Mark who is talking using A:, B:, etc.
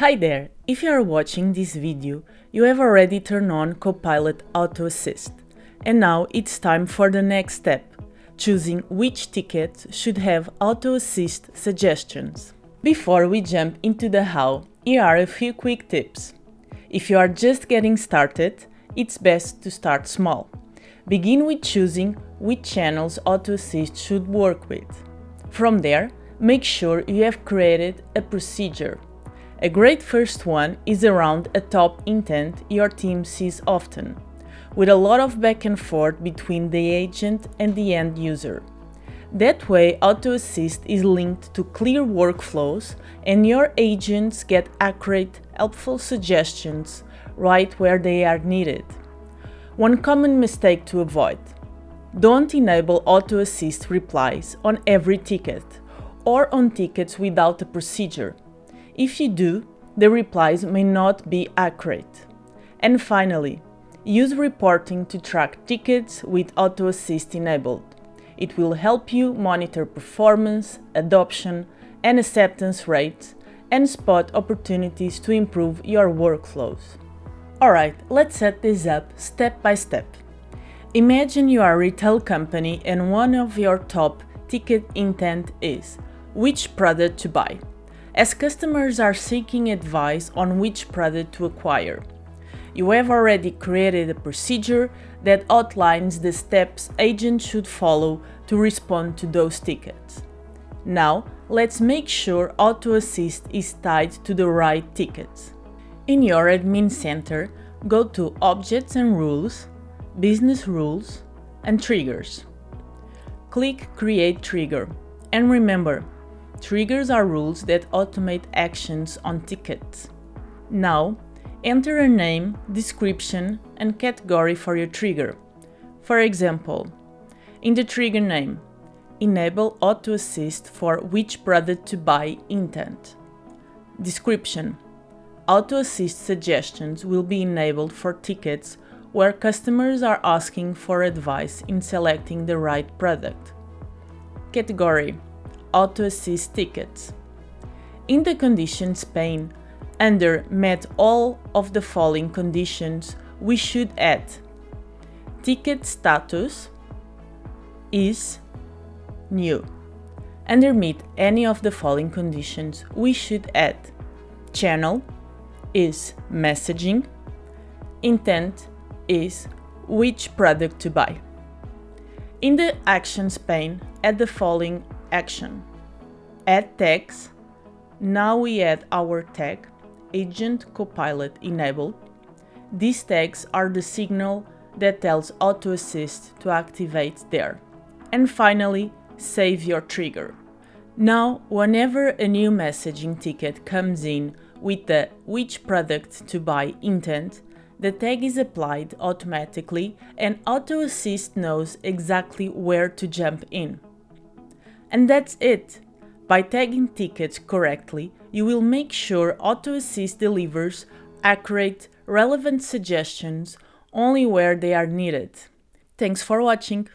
A: Hi there! If you are watching this video, you have already turned on Copilot Auto Assist. And now it's time for the next step, choosing which tickets should have Auto Assist suggestions. Before we jump into the how, here are a few quick tips. If you are just getting started, it's best to start small. Begin with choosing which channels Auto Assist should work with. From there, make sure you have created a procedure. A great first one is around a top intent your team sees often, with a lot of back and forth between the agent and the end user. That way, Auto Assist is linked to clear workflows and your agents get accurate, helpful suggestions right where they are needed. One common mistake to avoid: don't enable Auto Assist replies on every ticket or on tickets without a procedure. If you do, the replies may not be accurate. And finally, use reporting to track tickets with Auto Assist enabled. It will help you monitor performance, adoption, and acceptance rates, and spot opportunities to improve your workflows. Alright, let's set this up step by step. Imagine you are a retail company and one of your top ticket intent is which product to buy, as customers are seeking advice on which product to acquire. You have already created a procedure that outlines the steps agents should follow to respond to those tickets. Now, let's make sure Auto Assist is tied to the right tickets. In your admin center, go to Objects and Rules, Business Rules, and Triggers. Click Create Trigger, and remember, triggers are rules that automate actions on tickets. Now, enter a name, description, and category for your trigger. For example, in the trigger name, enable Auto Assist for which product to buy intent. Description: Auto Assist suggestions will be enabled for tickets where customers are asking for advice in selecting the right product. Category: Auto Assist tickets. In the conditions pane, under met all of the following conditions, we should add ticket status is new. Under meet any of the following conditions, we should add channel is messaging, intent is which product to buy. In the actions pane, add the following action: add tags. Now we add our tag, Agent Copilot enabled. These tags are the signal that tells Auto Assist to activate there. And finally, save your trigger. Now, whenever a new messaging ticket comes in with the which product to buy intent, the tag is applied automatically and Auto Assist knows exactly where to jump in. And that's it! By tagging tickets correctly, you will make sure Auto Assist delivers accurate, relevant suggestions only where they are needed. Thanks for watching!